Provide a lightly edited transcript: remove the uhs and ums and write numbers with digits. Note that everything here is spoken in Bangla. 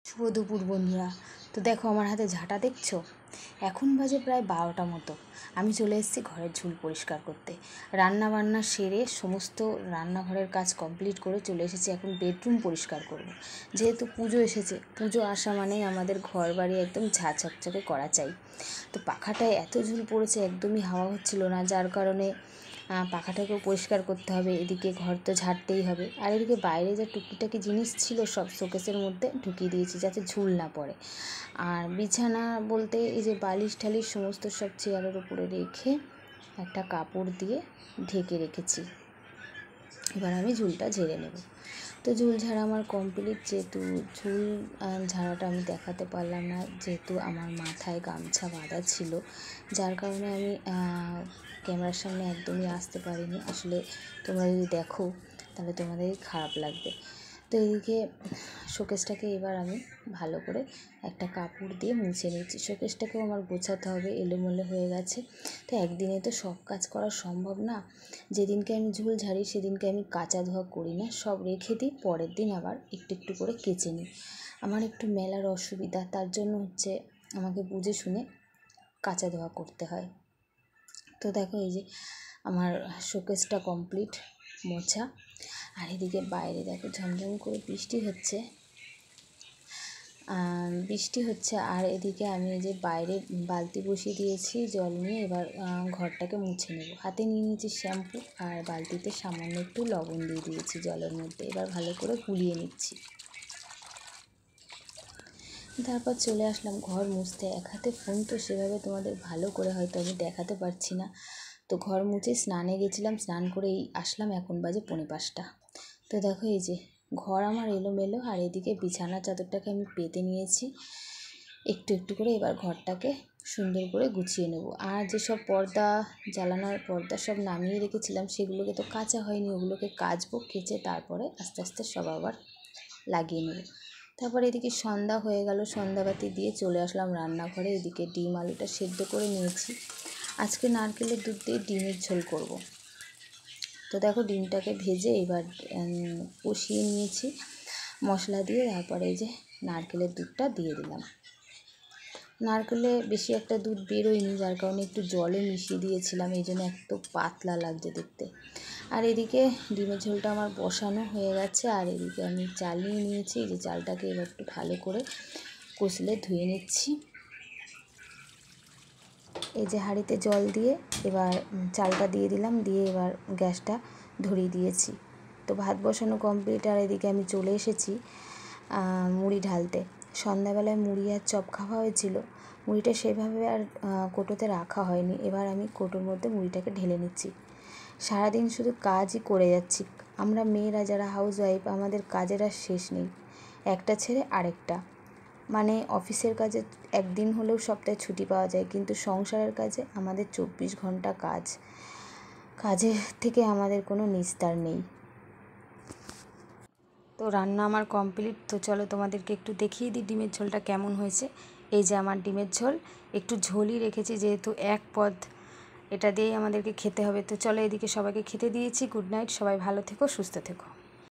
শুভ দুপুর বন্ধুরা। তো দেখো আমার হাতে ঝাঁটা দেখছো, এখন বাজে প্রায় 12টা মতো। আমি চলে এসেছি ঘরের ঝুল পরিষ্কার করতে। রান্না বান্না সেরে সমস্ত রান্নাঘরের কাজ কমপ্লিট করে চলে এসেছি এখন বেডরুম পরিষ্কার করব। যেহেতু পুজো এসেছে, পুজো আসা মানেই আমাদের ঘর বাড়ি একদম ঝাঁঝকঝকে করা চাই। তো পাখাটায় এত ঝুল পড়েছে, একদমই হাওয়া হচ্ছিল না, যার কারণে পাখাটাকেও পরিষ্কার করতে হবে, এদিকে ঘর তো ঝাড়তেই হবে, আর এদিকে বাইরে যে টুকিটাকি জিনিস ছিল সব শোকেসের মধ্যে ঢুকিয়ে দিয়েছি যাতে ঝুল না পড়ে। আর বিছানা বলতে এই যে বালিশ ঠালিশ সমস্ত সব চেয়ারের উপরে রেখে একটা কাপড় দিয়ে ঢেকে রেখেছি। এবার আমি ঝুলটা ঝেড়ে নেব। তো ঝুল ঝাড়া আমার কমপ্লিট। যেহেতু ঝুল ঝাড়াটা আমি দেখাতে পারলাম না, যেহেতু আমার মাথায় গামছা বাঁধা ছিল, যার কারণে আমি ক্যামেরার সামনে একদমই আসতে পারিনি। আসলে তোমরা যদি দেখো তাহলে তোমাদেরই খারাপ লাগবে। তো এদিকে শোকেসটাকে এবার আমি ভালো করে একটা কাপড় দিয়ে মুছে নিচ্ছি। শোকেসটাকেও আমার গোছাতে হবে, এলোমেলো হয়ে গেছে। তো একদিনে তো সব কাজ করা সম্ভব না। যেদিনকে আমি ঝুল ঝাড়ি সেদিনকে আমি কাচা ধোয়া করি না, সব রেখে দিই, পরের দিন আবার একটু একটু করে কেচে নিই। আমার একটু মেলার অসুবিধা, তার জন্য আমাকে বুঝে শুনে কাচা ধোয়া করতে হয়। তো দেখো এই যে আমার শোকেসটা কমপ্লিট মোছা। আর এদিকে বাইরে দেখো ঝমঝম করে বৃষ্টি হচ্ছে আর এদিকে আমি এই যে বাইরে বালতি বসিয়ে দিয়েছি জল নিয়ে। এবার ঘরটাকে মুছে নেব। হাতে নিয়ে নিয়েছি শ্যাম্পু আর বালতিতে সামান্য একটু লবণ দিয়ে দিয়েছি জলের মধ্যে। এবার ভালো করে গুলিয়ে নিচ্ছি। তারপর চলে আসলাম ঘর মুছতে। এক হাতে ফোন, তো সেভাবে তোমাদের ভালো করে হয়তো আমি দেখাতে পারছি না। তো ঘর মুছে স্নানে গেছিলাম, স্নান করেই আসলাম, এখন বাজে 5:45। তো দেখো এই যে ঘর আমার এলোমেলো, আর এদিকে বিছানার চাদরটাকে আমি পেতে নিয়েছি একটু একটু করে। এবার ঘরটাকে সুন্দর করে গুছিয়ে নেব। আর যেসব পর্দা, জ্বালানোর পর্দা সব নামিয়ে রেখেছিলাম সেগুলোকে তো কাচা হয়নি, ওগুলোকে কাচবো, কেচে তারপরে আস্তে আস্তে সব আবার লাগিয়ে নেব। তারপরে এদিকে সন্ধ্যা হয়ে গেল, সন্ধ্যাবাতি দিয়ে চলে আসলাম রান্নাঘরে। এদিকে ডিম আলুটা সেদ্ধ করে নিয়েছি। আজকে নারকেলের দুধ দিয়ে ডিমের ঝোল করব। তো দেখো ডিমটাকে ভেজে এবার কষিয়ে নিয়েছি মশলা দিয়ে। তারপরে এই যে নারকেলের দুধটা দিয়ে দিলাম। নারকেলে বেশি একটা দুধ বেরোয়নি, যার কারণে একটু জলে মিশিয়ে দিয়েছিলাম, এই জন্য একটু পাতলা লাগছে দেখতে। আর এদিকে ডিমের ঝোলটা আমার বসানো হয়ে গেছে। আর এদিকে আমি চাল নিয়ে নিয়েছি, যে চালটাকে এবার একটু ভালো করে কষলে ধুয়ে নিচ্ছি। এই যে হাঁড়িতে জল দিয়ে এবার চালটা দিয়ে দিলাম, দিয়ে এবার গ্যাসটা ধরিয়ে দিয়েছি। তো ভাত বসানো কমপ্লিট। আর এদিকে আমি চলে এসেছি মুড়ি ঢালতে। সন্ধ্যাবেলায় মুড়ি আর চপ খাওয়া হয়েছিল, মুড়িটা সেভাবে আর কোটোতে রাখা হয়নি। এবার আমি কোটোর মধ্যে মুড়িটাকে ঢেলে নিচ্ছি। সারাদিন শুধু কাজই করে যাচ্ছি। আমরা মেয়েরা যারা হাউস ওয়াইফ, আমাদের কাজের আর শেষ নেই, একটা ছেড়ে আরেকটা। মানে অফিসের কাজে একদিন হলেও সপ্তাহে ছুটি পাওয়া যায়, কিন্তু সংসারের কাজে আমাদের 24 ঘন্টা কাজ। কাজের থেকে আমাদের কোনো নিস্তার নেই। তো রান্না আমার কমপ্লিট। তো চলো তোমাদেরকে একটু দেখিয়ে দিই ডিমের ঝোলটা কেমন হয়েছে। এই যে আমার ডিমের ঝোল, একটু ঝোলই রেখেছি যেহেতু এক পদ, এটা দিয়েই আমাদেরকে খেতে হবে। তো চলো এদিকে সবাইকে খেতে দিয়েছি। গুড নাইট, সবাই ভালো থেকো, সুস্থ থেকো।